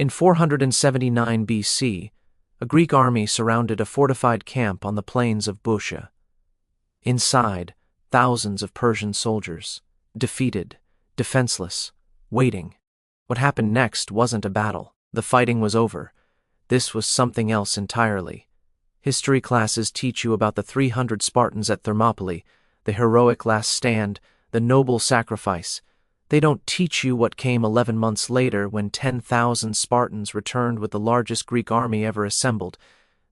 In 479 BC, a Greek army surrounded a fortified camp on the plains of Boeotia. Inside, thousands of Persian soldiers, defeated, defenseless, waiting. What happened next wasn't a battle. The fighting was over. This was something else entirely. History classes teach you about the 300 Spartans at Thermopylae, the heroic last stand, the noble sacrifice. They don't teach you what came 11 months later when 10,000 Spartans returned with the largest Greek army ever assembled.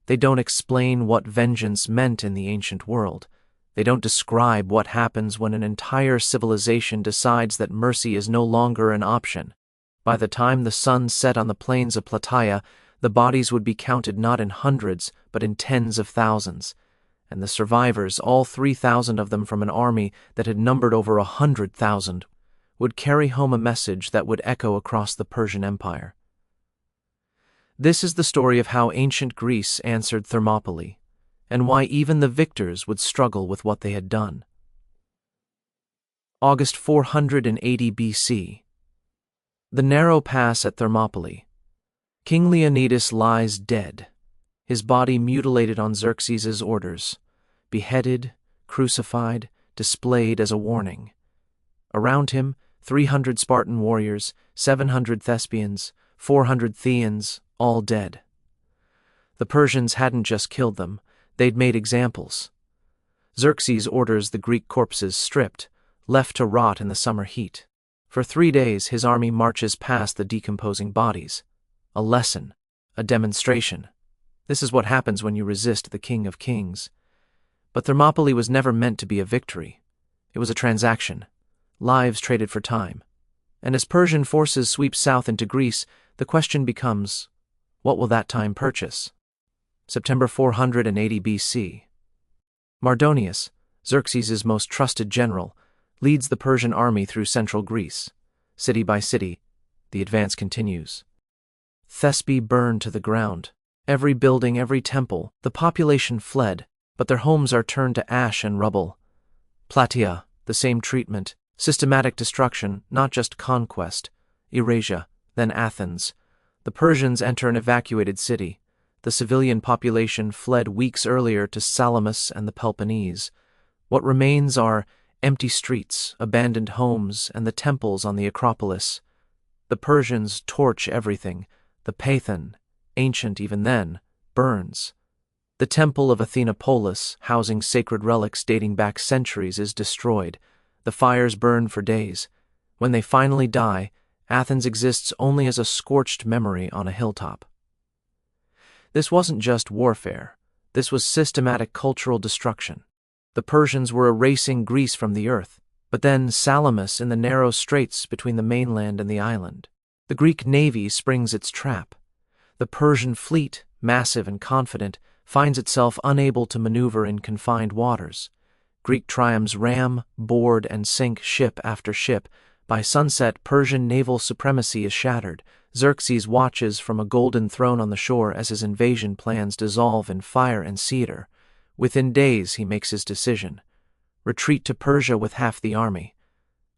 They don't explain what vengeance meant in the ancient world. They don't describe what happens when an entire civilization decides that mercy is no longer an option. By the time the sun set on the plains of Plataea, the bodies would be counted not in hundreds, but in tens of thousands. And the survivors, all 3,000 of them from an army that had numbered over 100,000, would carry home a message that would echo across the Persian Empire. This is the story of how ancient Greece answered Thermopylae, and why even the victors would struggle with what they had done. August 480 BC. The narrow pass at Thermopylae. King Leonidas lies dead, his body mutilated on Xerxes' orders, beheaded, crucified, displayed as a warning. Around him, 300 Spartan warriors, 700 Thespians, 400 Theans, all dead. The Persians hadn't just killed them, they'd made examples. Xerxes orders the Greek corpses stripped, left to rot in the summer heat. For 3 days his army marches past the decomposing bodies. A lesson, a demonstration. This is what happens when you resist the King of Kings. But Thermopylae was never meant to be a victory. It was a transaction. Lives traded for time. And as Persian forces sweep south into Greece, the question becomes, what will that time purchase? September 480 BC. Mardonius, Xerxes' most trusted general, leads the Persian army through central Greece. City by city, the advance continues. Thespi burned to the ground. Every building, every temple, the population fled, but their homes are turned to ash and rubble. Plataea, the same treatment. Systematic destruction, not just conquest. Erasia, then Athens. The Persians enter an evacuated city. The civilian population fled weeks earlier to Salamis and the Peloponnese. What remains are empty streets, abandoned homes, and the temples on the Acropolis. The Persians torch everything. The Parthenon, ancient even then, burns. The temple of Athenopolis, housing sacred relics dating back centuries, is destroyed. The fires burn for days. When they finally die, Athens exists only as a scorched memory on a hilltop. This wasn't just warfare. This was systematic cultural destruction. The Persians were erasing Greece from the earth, but then Salamis in the narrow straits between the mainland and the island. The Greek navy springs its trap. The Persian fleet, massive and confident, finds itself unable to maneuver in confined waters. Greek triumphs ram, board, and sink ship after ship. By sunset, Persian naval supremacy is shattered. Xerxes watches from a golden throne on the shore as his invasion plans dissolve in fire and cedar. Within days, he makes his decision. Retreat to Persia with half the army.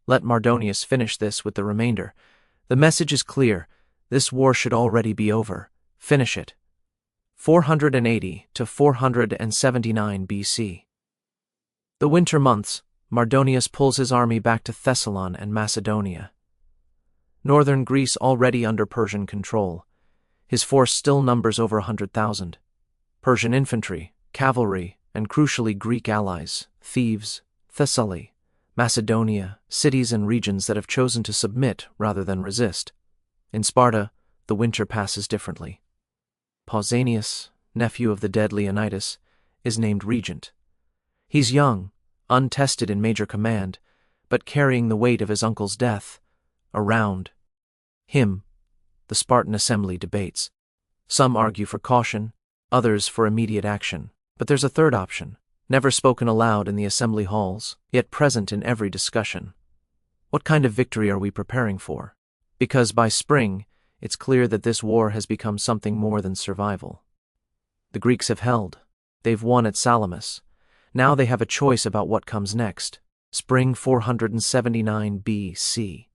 Let Mardonius finish this with the remainder. The message is clear. This war should already be over. Finish it. 480 to 479 BC. The winter months, Mardonius pulls his army back to Thessalon and Macedonia. Northern Greece already under Persian control. His force still numbers over 100,000. Persian infantry, cavalry, and crucially Greek allies, Thebes, Thessaly, Macedonia, cities and regions that have chosen to submit rather than resist. In Sparta, the winter passes differently. Pausanias, nephew of the dead Leonidas, is named regent. He's young, untested in major command, but carrying the weight of his uncle's death. Around him, the Spartan assembly debates. Some argue for caution, others for immediate action. But there's a third option, never spoken aloud in the assembly halls, yet present in every discussion. What kind of victory are we preparing for? Because by spring, it's clear that this war has become something more than survival. The Greeks have held. They've won at Salamis. Now they have a choice about what comes next. Spring 479 BC.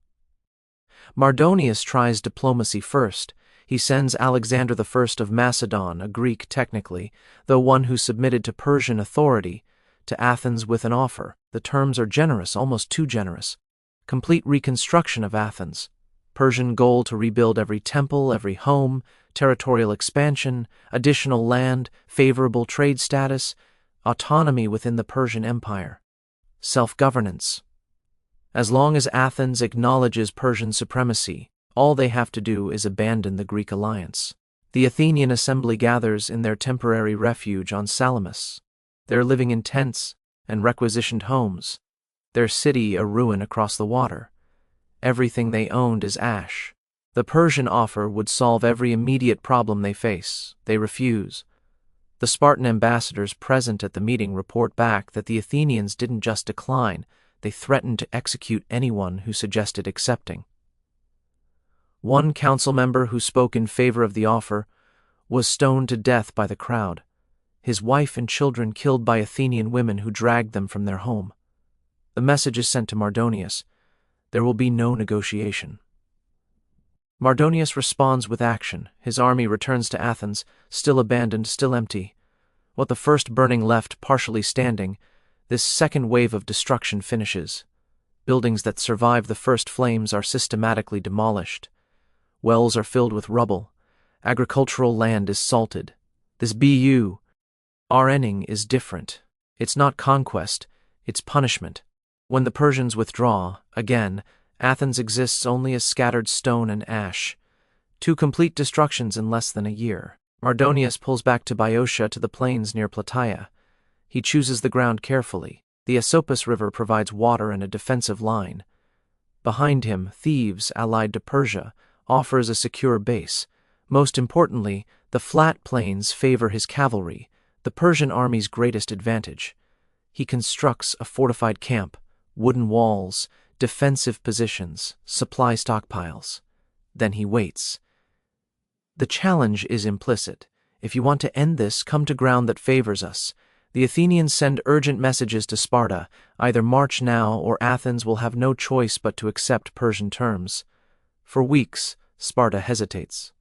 Mardonius tries diplomacy first. He sends Alexander I of Macedon, a Greek technically, though one who submitted to Persian authority, to Athens with an offer. The terms are generous, almost too generous. Complete reconstruction of Athens. Persian goal to rebuild every temple, every home, territorial expansion, additional land, favorable trade status, autonomy within the Persian Empire. Self-governance. As long as Athens acknowledges Persian supremacy, all they have to do is abandon the Greek alliance. The Athenian assembly gathers in their temporary refuge on Salamis. They're living in tents and requisitioned homes. Their city a ruin across the water. Everything they owned is ash. The Persian offer would solve every immediate problem they face. They refuse. The Spartan ambassadors present at the meeting report back that the Athenians didn't just decline, they threatened to execute anyone who suggested accepting. One council member who spoke in favor of the offer was stoned to death by the crowd, his wife and children killed by Athenian women who dragged them from their home. The message is sent to Mardonius. There will be no negotiation. Mardonius responds with action. His army returns to Athens, still abandoned, still empty. What the first burning left partially standing, this second wave of destruction finishes. Buildings that survived the first flames are systematically demolished. Wells are filled with rubble. Agricultural land is salted. This our ending is different. It's not conquest, it's punishment. When the Persians withdraw, again, Athens exists only as scattered stone and ash. 2 complete destructions in less than a year. Mardonius pulls back to Boeotia, to the plains near Plataea. He chooses the ground carefully. The Asopus River provides water and a defensive line. Behind him, Thebes, allied to Persia, offers a secure base. Most importantly, the flat plains favor his cavalry, the Persian army's greatest advantage. He constructs a fortified camp, wooden walls, defensive positions, supply stockpiles. Then he waits. The challenge is implicit. If you want to end this, come to ground that favors us. The Athenians send urgent messages to Sparta, either march now or Athens will have no choice but to accept Persian terms. For weeks, Sparta hesitates.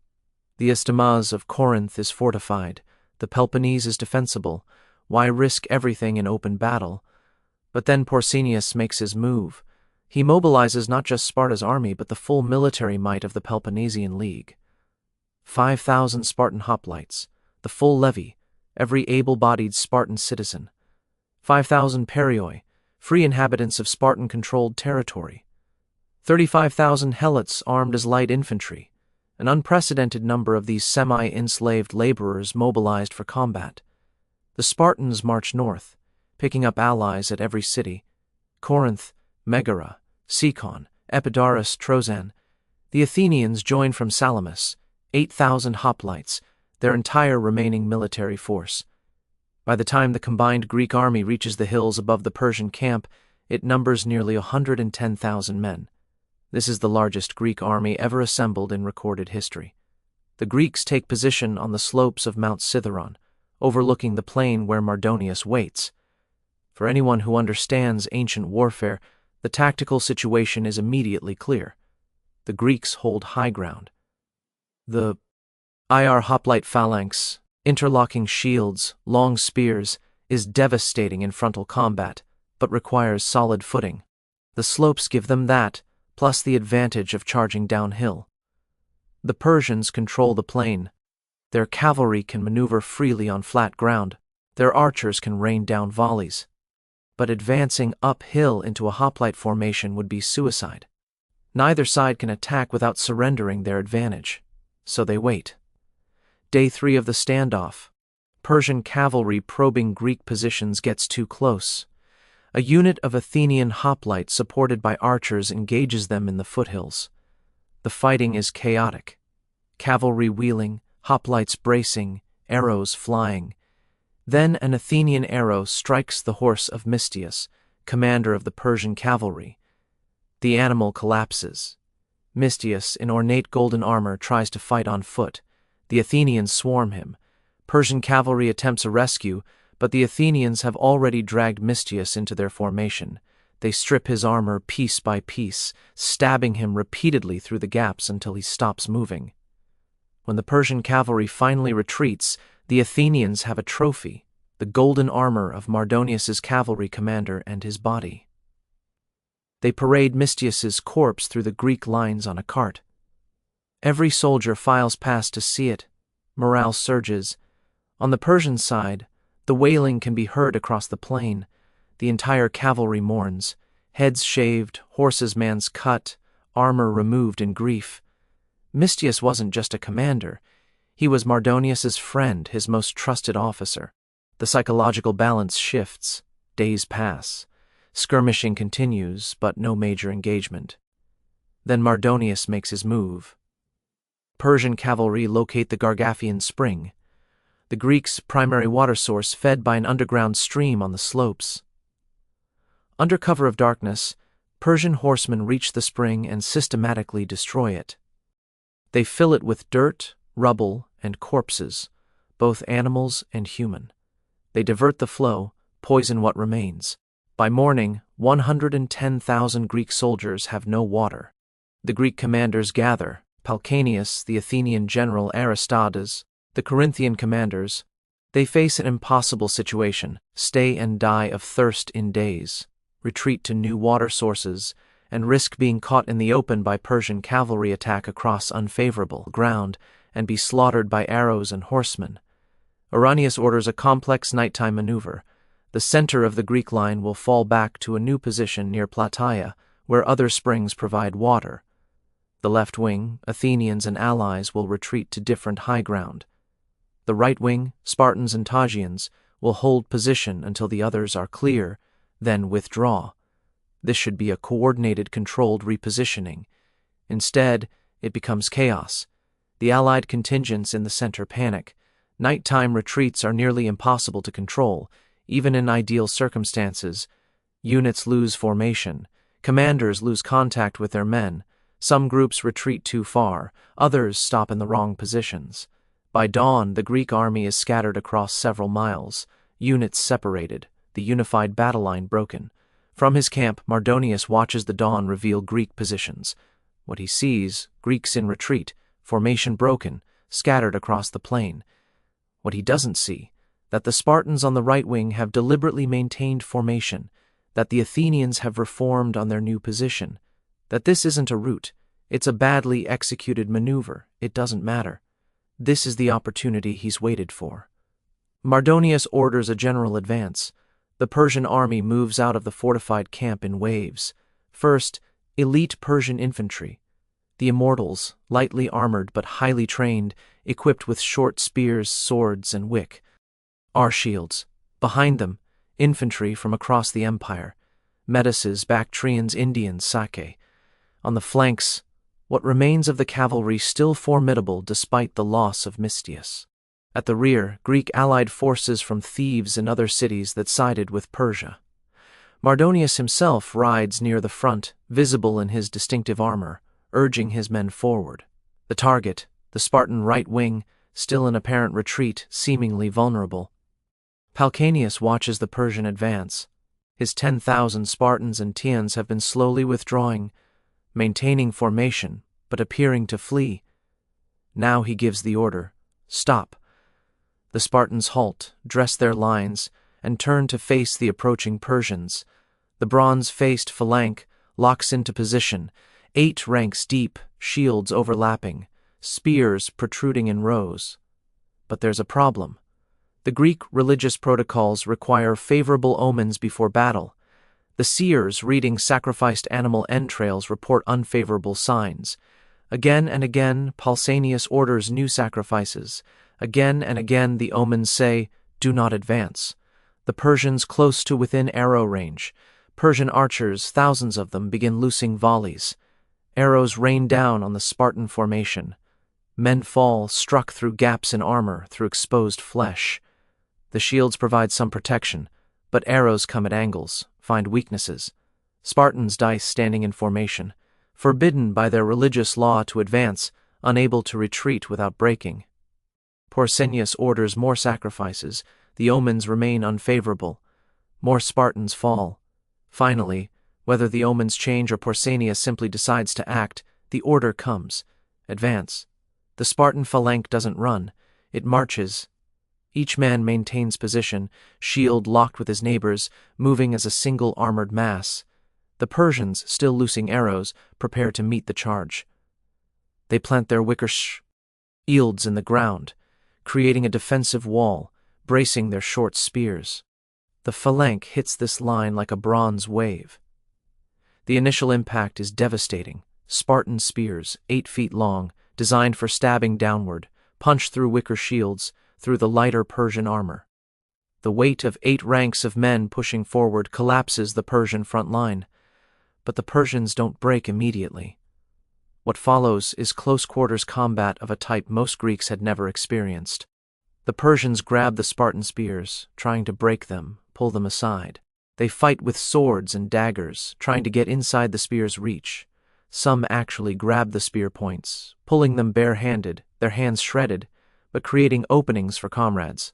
The Isthmus of Corinth is fortified. The Peloponnese is defensible. Why risk everything in open battle? But then Pausanias makes his move. He mobilizes not just Sparta's army but the full military might of the Peloponnesian League. 5,000 Spartan hoplites, the full levy, every able-bodied Spartan citizen. 5,000 perioi, free inhabitants of Spartan-controlled territory. 35,000 helots armed as light infantry, an unprecedented number of these semi-enslaved laborers mobilized for combat. The Spartans march north, picking up allies at every city. Corinth, Megara, Sicon, Epidaurus, Trosan. The Athenians join from Salamis, 8,000 hoplites, their entire remaining military force. By the time the combined Greek army reaches the hills above the Persian camp, it numbers nearly 110,000 men. This is the largest Greek army ever assembled in recorded history. The Greeks take position on the slopes of Mount Cithaeron, overlooking the plain where Mardonius waits. For anyone who understands ancient warfare, the tactical situation is immediately clear. The Greeks hold high ground. The hoplite phalanx, interlocking shields, long spears, is devastating in frontal combat, but requires solid footing. The slopes give them that, plus the advantage of charging downhill. The Persians control the plain. Their cavalry can maneuver freely on flat ground. Their archers can rain down volleys. But advancing uphill into a hoplite formation would be suicide. Neither side can attack without surrendering their advantage. So they wait. Day 3 of the standoff. Persian cavalry probing Greek positions gets too close. A unit of Athenian hoplites supported by archers engages them in the foothills. The fighting is chaotic. Cavalry wheeling, hoplites bracing, arrows flying. Then an Athenian arrow strikes the horse of Mestius, commander of the Persian cavalry. The animal collapses. Mestius, in ornate golden armor, tries to fight on foot. The Athenians swarm him. Persian cavalry attempts a rescue, but the Athenians have already dragged Mestius into their formation. They strip his armor piece by piece, stabbing him repeatedly through the gaps until he stops moving. When the Persian cavalry finally retreats, the Athenians have a trophy, the golden armor of Mardonius's cavalry commander and his body. They parade Mestius's corpse through the Greek lines on a cart. Every soldier files past to see it. Morale surges. On the Persian side, the wailing can be heard across the plain. The entire cavalry mourns, heads shaved, horses' mans cut, armor removed in grief. Mestius wasn't just a commander. He was Mardonius's friend, his most trusted officer. The psychological balance shifts. Days pass. Skirmishing continues, but no major engagement. Then Mardonius makes his move. Persian cavalry locate the Gargantian spring, the Greeks' primary water source fed by an underground stream on the slopes. Under cover of darkness, Persian horsemen reach the spring and systematically destroy it. They fill it with dirt, rubble, and corpses, both animals and human. They divert the flow, poison what remains. By morning, 110,000 Greek soldiers have no water. The Greek commanders gather, Pausanias, the Athenian general Aristides, the Corinthian commanders. They face an impossible situation, stay and die of thirst in days, retreat to new water sources, and risk being caught in the open by Persian cavalry attack across unfavorable ground and be slaughtered by arrows and horsemen. Irenaeus orders a complex nighttime maneuver. The center of the Greek line will fall back to a new position near Plataea, where other springs provide water. The left wing, Athenians and allies, will retreat to different high ground. The right wing, Spartans and Tagians, will hold position until the others are clear, then withdraw. This should be a coordinated, controlled repositioning. Instead, it becomes chaos. The allied contingents in the center panic. Nighttime retreats are nearly impossible to control, even in ideal circumstances. Units lose formation. Commanders lose contact with their men. Some groups retreat too far. Others stop in the wrong positions. By dawn, the Greek army is scattered across several miles. Units separated. The unified battle line broken. From his camp, Mardonius watches the dawn reveal Greek positions. What he sees, Greeks in retreat, formation broken, scattered across the plain. What he doesn't see, that the Spartans on the right wing have deliberately maintained formation, that the Athenians have reformed on their new position, that this isn't a rout, it's a badly executed maneuver, it doesn't matter. This is the opportunity he's waited for. Mardonius orders a general advance. The Persian army moves out of the fortified camp in waves. First, elite Persian infantry. The immortals, lightly armored but highly trained, equipped with short spears, swords, and wick. Our shields. Behind them, infantry from across the empire. Medices, Bactrians, Indians, Sake. On the flanks, what remains of the cavalry still formidable despite the loss of Mestius. At the rear, Greek allied forces from Thebes and other cities that sided with Persia. Mardonius himself rides near the front, visible in his distinctive armor, urging his men forward. The target, the Spartan right wing, still in apparent retreat, seemingly vulnerable. Pausanias watches the Persian advance. His 10,000 Spartans and Tians have been slowly withdrawing, maintaining formation, but appearing to flee. Now he gives the order, stop. The Spartans halt, dress their lines, and turn to face the approaching Persians. The bronze-faced phalanx locks into position, 8 ranks deep, shields overlapping, spears protruding in rows. But there's a problem. The Greek religious protocols require favorable omens before battle. The seers reading sacrificed animal entrails report unfavorable signs. Again and again, Pausanias orders new sacrifices. Again and again, the omens say, "Do not advance." The Persians close to within arrow range. Persian archers, thousands of them, begin loosing volleys. Arrows rain down on the Spartan formation. Men fall, struck through gaps in armor, through exposed flesh. The shields provide some protection, but arrows come at angles, find weaknesses. Spartans die standing in formation, forbidden by their religious law to advance, unable to retreat without breaking. Pausanias orders more sacrifices. The omens remain unfavorable. More Spartans fall. Finally, whether the omens change or Pausanias simply decides to act, the order comes. Advance. The Spartan phalanx doesn't run, it marches. Each man maintains position, shield locked with his neighbors, moving as a single armored mass. The Persians, still loosing arrows, prepare to meet the charge. They plant their wicker shields in the ground, creating a defensive wall, bracing their short spears. The phalanx hits this line like a bronze wave. The initial impact is devastating. Spartan spears, 8 feet long, designed for stabbing downward, punch through wicker shields, through the lighter Persian armor. The weight of 8 ranks of men pushing forward collapses the Persian front line. But the Persians don't break immediately. What follows is close-quarters combat of a type most Greeks had never experienced. The Persians grab the Spartan spears, trying to break them, pull them aside. They fight with swords and daggers, trying to get inside the spear's reach. Some actually grab the spear points, pulling them bare-handed, their hands shredded, but creating openings for comrades.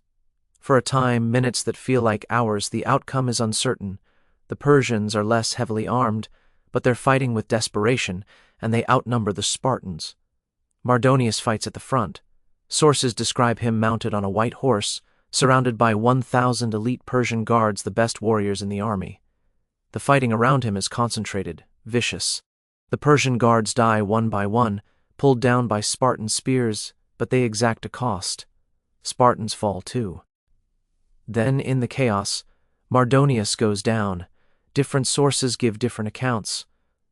For a time, minutes that feel like hours, the outcome is uncertain. The Persians are less heavily armed, but they're fighting with desperation, and they outnumber the Spartans. Mardonius fights at the front. Sources describe him mounted on a white horse, surrounded by 1,000 elite Persian guards, the best warriors in the army. The fighting around him is concentrated, vicious. The Persian guards die one by one, pulled down by Spartan spears, but they exact a cost. Spartans fall too. Then, in the chaos, Mardonius goes down. Different sources give different accounts.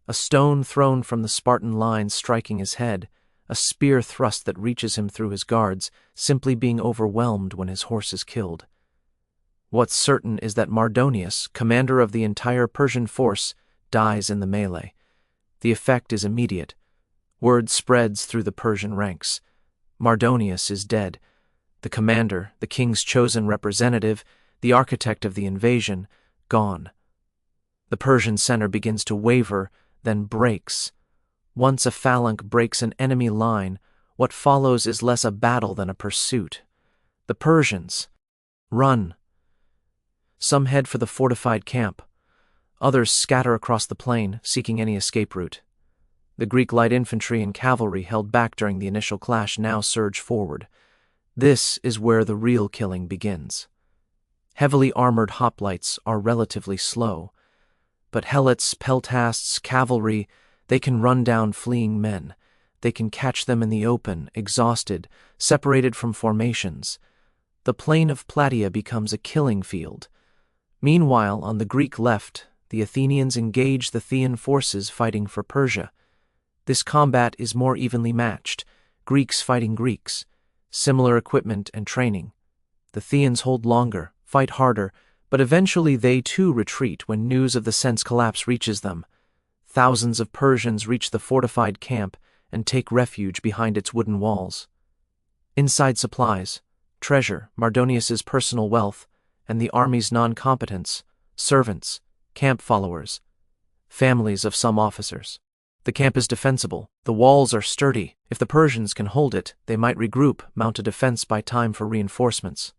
A stone thrown from the Spartan lines striking his head, a spear thrust that reaches him through his guards, simply being overwhelmed when his horse is killed. What's certain is that Mardonius, commander of the entire Persian force, dies in the melee. The effect is immediate. Word spreads through the Persian ranks. Mardonius is dead. The commander, the king's chosen representative, the architect of the invasion, gone. The Persian center begins to waver, then breaks. Once a phalanx breaks an enemy line, what follows is less a battle than a pursuit. The Persians run. Some head for the fortified camp. Others scatter across the plain, seeking any escape route. The Greek light infantry and cavalry, held back during the initial clash, now surge forward. This is where the real killing begins. Heavily armored hoplites are relatively slow, but helots, peltasts, cavalry, they can run down fleeing men. They can catch them in the open, exhausted, separated from formations. The plain of Plataea becomes a killing field. Meanwhile, on the Greek left, the Athenians engage the Thean forces fighting for Persia. This combat is more evenly matched, Greeks fighting Greeks, similar equipment and training. The Theans hold longer, fight harder, but eventually they too retreat when news of the Sen's collapse reaches them. Thousands of Persians reach the fortified camp and take refuge behind its wooden walls. Inside supplies, treasure, Mardonius's personal wealth, and the army's non-competents, servants, camp followers, families of some officers. The camp is defensible. The walls are sturdy. If the Persians can hold it, they might regroup, mount a defense by time for reinforcements.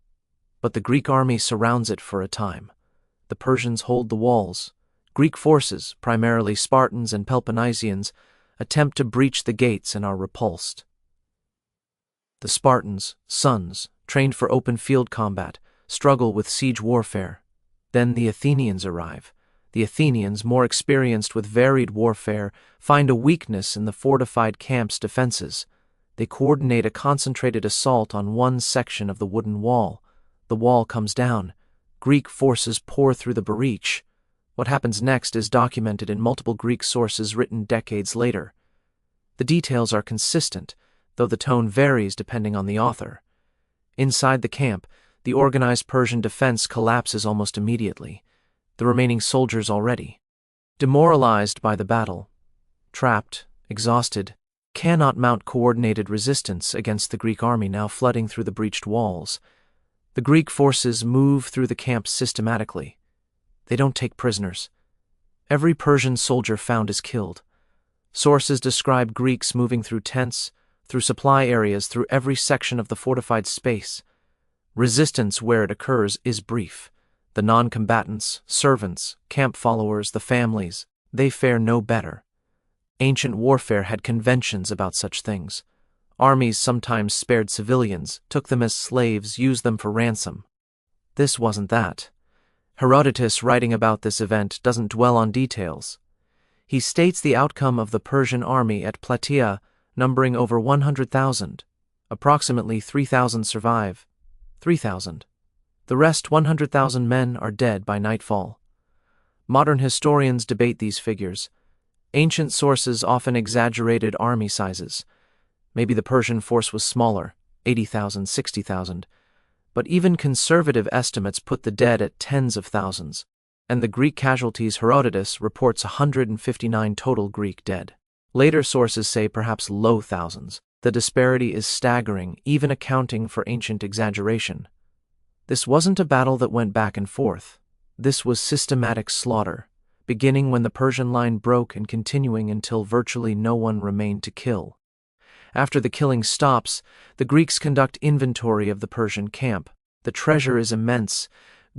But the Greek army surrounds it for a time. The Persians hold the walls. Greek forces, primarily Spartans and Peloponnesians, attempt to breach the gates and are repulsed. The Spartans, sons, trained for open field combat, struggle with siege warfare. Then the Athenians arrive. The Athenians, more experienced with varied warfare, find a weakness in the fortified camp's defenses. They coordinate a concentrated assault on one section of the wooden wall. The wall comes down. Greek forces pour through the breach. What happens next is documented in multiple Greek sources written decades later. The details are consistent, though the tone varies depending on the author. Inside the camp, the organized Persian defense collapses almost immediately. The remaining soldiers, already demoralized by the battle, trapped, exhausted, cannot mount coordinated resistance against the Greek army now flooding through the breached walls. The Greek forces move through the camp systematically. They don't take prisoners. Every Persian soldier found is killed. Sources describe Greeks moving through tents, through supply areas, through every section of the fortified space. Resistance, where it occurs, is brief. The non-combatants, servants, camp followers, the families, they fare no better. Ancient warfare had conventions about such things. Armies sometimes spared civilians, took them as slaves, used them for ransom. This wasn't that. Herodotus, writing about this event, doesn't dwell on details. He states the outcome of the Persian army at Plataea, numbering over 100,000. Approximately 3,000 survive. 3,000. The rest 100,000 men are dead by nightfall. Modern historians debate these figures. Ancient sources often exaggerated army sizes. Maybe the Persian force was smaller, 80,000, 60,000. But even conservative estimates put the dead at tens of thousands. And the Greek casualties, Herodotus reports 159 total Greek dead. Later sources say perhaps low thousands. The disparity is staggering, even accounting for ancient exaggeration. This wasn't a battle that went back and forth. This was systematic slaughter, beginning when the Persian line broke and continuing until virtually no one remained to kill. After the killing stops, the Greeks conduct inventory of the Persian camp. The treasure is immense: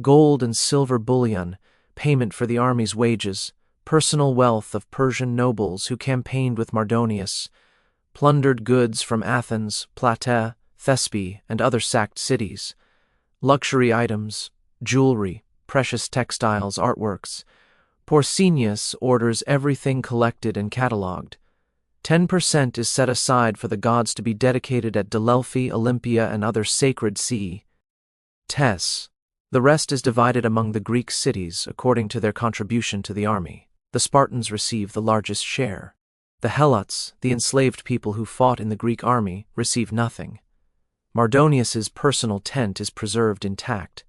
gold and silver bullion, payment for the army's wages, personal wealth of Persian nobles who campaigned with Mardonius, plundered goods from Athens, Plataea, Thespy, and other sacked cities, luxury items, jewelry, precious textiles, artworks. Porsenius orders everything collected and catalogued. 10% is set aside for the gods to be dedicated at Delphi, Olympia, and other sacred sea. The rest is divided among the Greek cities according to their contribution to the army. The Spartans receive the largest share. The Helots, the enslaved people who fought in the Greek army, receive nothing. Mardonius's personal tent is preserved intact.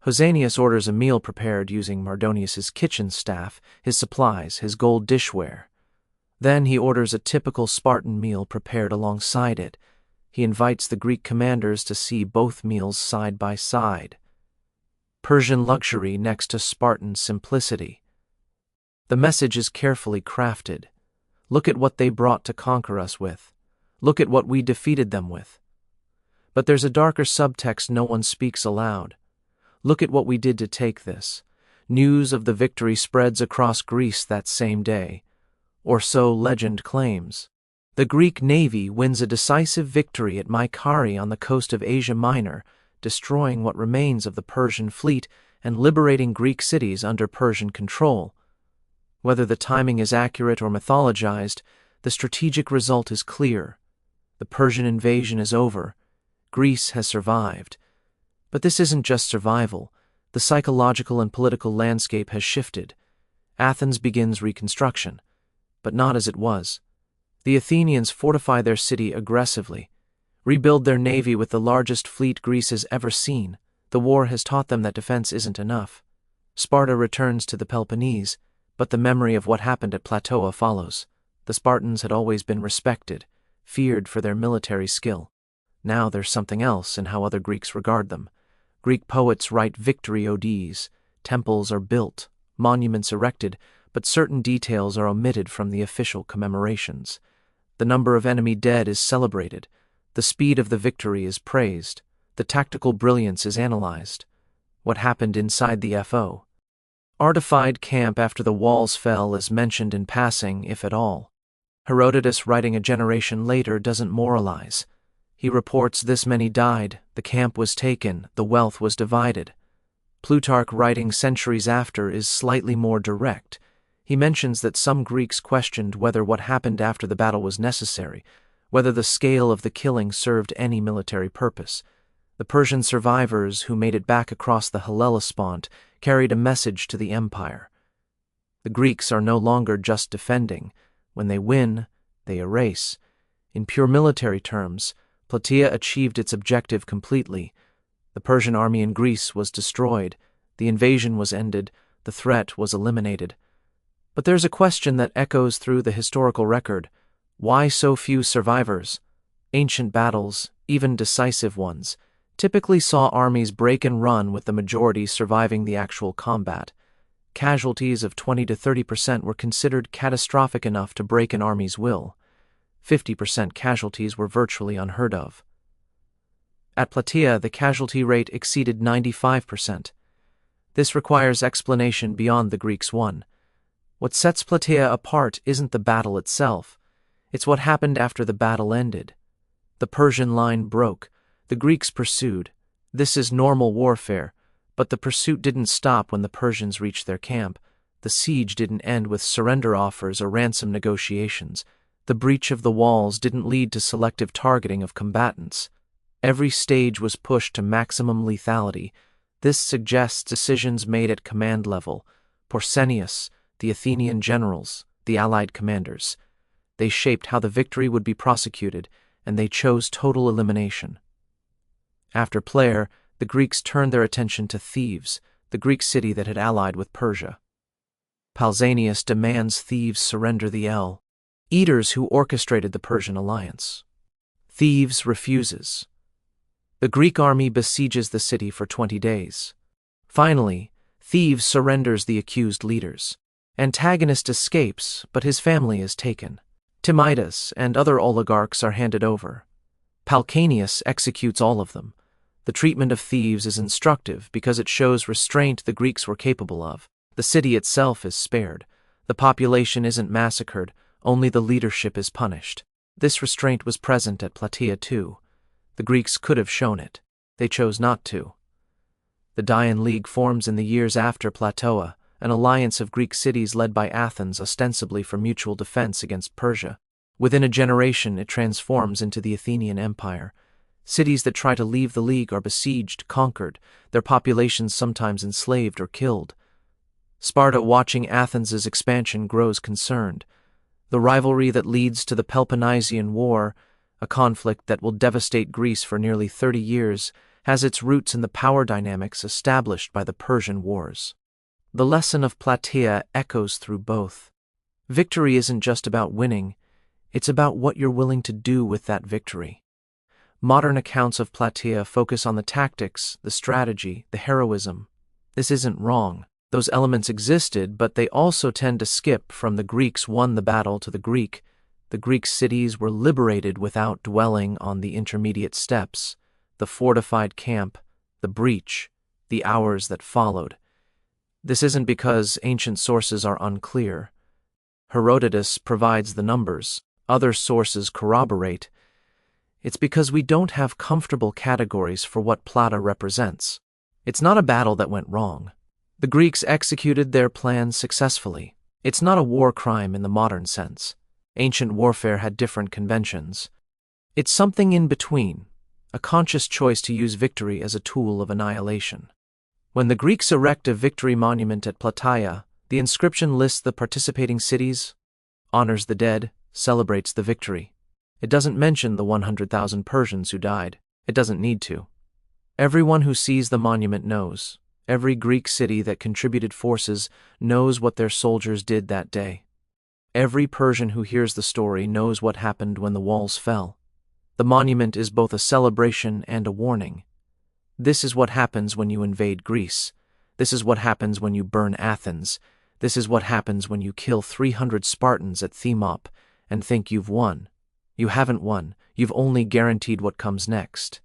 Pausanias orders a meal prepared using Mardonius's kitchen staff, his supplies, his gold dishware. Then he orders a typical Spartan meal prepared alongside it. He invites the Greek commanders to see both meals side by side. Persian luxury next to Spartan simplicity. The message is carefully crafted. Look at what they brought to conquer us with. Look at what we defeated them with. But there's a darker subtext no one speaks aloud. Look at what we did to take this. News of the victory spreads across Greece that same day. Or so legend claims. The Greek navy wins a decisive victory at Maikari on the coast of Asia Minor, destroying what remains of the Persian fleet and liberating Greek cities under Persian control. Whether the timing is accurate or mythologized, the strategic result is clear. The Persian invasion is over. Greece has survived. But this isn't just survival. The psychological and political landscape has shifted. Athens begins reconstruction, but not as it was. The Athenians fortify their city aggressively, rebuild their navy with the largest fleet Greece has ever seen. The war has taught them that defense isn't enough. Sparta returns to the Peloponnese, but the memory of what happened at Plataea follows. The Spartans had always been respected, feared for their military skill. Now there's something else in how other Greeks regard them. Greek poets write victory odes, temples are built, monuments erected, but certain details are omitted from the official commemorations. The number of enemy dead is celebrated, the speed of the victory is praised, the tactical brilliance is analyzed. What happened inside the FO? Artified camp after the walls fell is mentioned in passing, if at all. Herodotus, writing a generation later, doesn't moralize. He reports this many died, the camp was taken, the wealth was divided. Plutarch, writing centuries after, is slightly more direct. He mentions that some Greeks questioned whether what happened after the battle was necessary, whether the scale of the killing served any military purpose. The Persian survivors who made it back across the Hellespont carried a message to the empire. The Greeks are no longer just defending. When they win, they erase. In pure military terms, Plataea achieved its objective completely. The Persian army in Greece was destroyed, the invasion was ended, the threat was eliminated. But there's a question that echoes through the historical record. Why so few survivors? Ancient battles, even decisive ones, typically saw armies break and run with the majority surviving the actual combat. Casualties of 20 to 30% were considered catastrophic enough to break an army's will. 50% casualties were virtually unheard of. At Plataea, the casualty rate exceeded 95%. This requires explanation beyond the Greeks' one. What sets Plataea apart isn't the battle itself, it's what happened after the battle ended. The Persian line broke. The Greeks pursued. This is normal warfare, but the pursuit didn't stop when the Persians reached their camp. The siege didn't end with surrender offers or ransom negotiations. The breach of the walls didn't lead to selective targeting of combatants. Every stage was pushed to maximum lethality. This suggests decisions made at command level. Pausanias, the Athenian generals, the allied commanders. They shaped how the victory would be prosecuted, and they chose total elimination. After Plataea, the Greeks turned their attention to Thebes, the Greek city that had allied with Persia. Pausanias demands Thebes surrender the leaders who orchestrated the Persian alliance. Thebes refuses. The Greek army besieges the city for 20 days. Finally, Thebes surrenders the accused leaders. Antagonist escapes, but his family is taken. Timidas and other oligarchs are handed over. Pausanias executes all of them. The treatment of Thebes is instructive because it shows restraint the Greeks were capable of. The city itself is spared. The population isn't massacred, only the leadership is punished. This restraint was present at Plataea too. The Greeks could have shown it. They chose not to. The Dian League forms in the years after Plataea, an alliance of Greek cities led by Athens ostensibly for mutual defense against Persia. Within a generation, it transforms into the Athenian Empire. Cities that try to leave the League are besieged, conquered, their populations sometimes enslaved or killed. Sparta, watching Athens' expansion, grows concerned. The rivalry that leads to the Peloponnesian War, a conflict that will devastate Greece for nearly 30 years, has its roots in the power dynamics established by the Persian Wars. The lesson of Plataea echoes through both. Victory isn't just about winning, it's about what you're willing to do with that victory. Modern accounts of Plataea focus on the tactics, the strategy, the heroism. This isn't wrong. Those elements existed, but they also tend to skip from the Greeks won the battle to the Greek. The Greek cities were liberated without dwelling on the intermediate steps, the fortified camp, the breach, the hours that followed. This isn't because ancient sources are unclear. Herodotus provides the numbers. Other sources corroborate. It's because we don't have comfortable categories for what Plataea represents. It's not a battle that went wrong. The Greeks executed their plans successfully. It's not a war crime in the modern sense. Ancient warfare had different conventions. It's something in between, a conscious choice to use victory as a tool of annihilation. When the Greeks erect a victory monument at Plataea, the inscription lists the participating cities, honors the dead, celebrates the victory. It doesn't mention the 100,000 Persians who died. It doesn't need to. Everyone who sees the monument knows. Every Greek city that contributed forces knows what their soldiers did that day. Every Persian who hears the story knows what happened when the walls fell. The monument is both a celebration and a warning. This is what happens when you invade Greece. This is what happens when you burn Athens. This is what happens when you kill 300 Spartans at Thermopylae and think you've won. You haven't won. You've only guaranteed what comes next.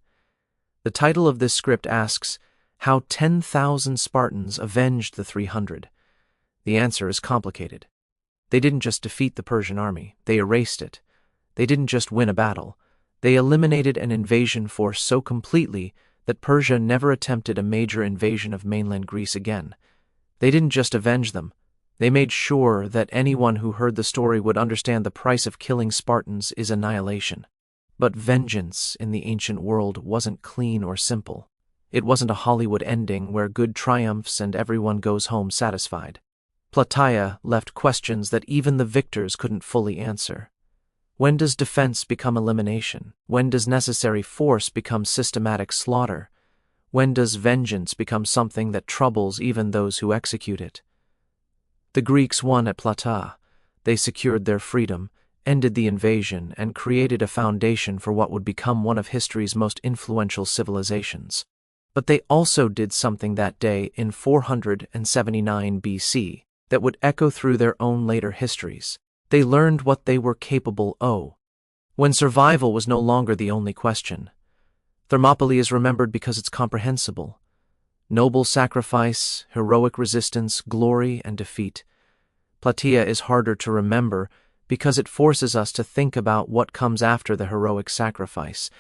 The title of this script asks, how 10,000 Spartans avenged the 300. The answer is complicated. They didn't just defeat the Persian army, they erased it. They didn't just win a battle, they eliminated an invasion force so completely that Persia never attempted a major invasion of mainland Greece again. They didn't just avenge them, they made sure that anyone who heard the story would understand the price of killing Spartans is annihilation. But vengeance in the ancient world wasn't clean or simple. It wasn't a Hollywood ending where good triumphs and everyone goes home satisfied. Plataea left questions that even the victors couldn't fully answer. When does defense become elimination? When does necessary force become systematic slaughter? When does vengeance become something that troubles even those who execute it? The Greeks won at Plataea. They secured their freedom, ended the invasion, and created a foundation for what would become one of history's most influential civilizations. But they also did something that day in 479 BC that would echo through their own later histories. They learned what they were capable of. When survival was no longer the only question. Thermopylae is remembered because it's comprehensible. Noble sacrifice, heroic resistance, glory, and defeat. Plataea is harder to remember because it forces us to think about what comes after the heroic sacrifice.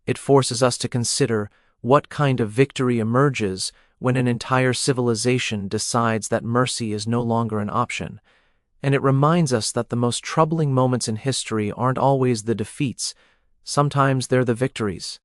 It forces us to consider what kind of victory emerges when an entire civilization decides that mercy is no longer an option. And it reminds us that the most troubling moments in history aren't always the defeats. Sometimes they're the victories.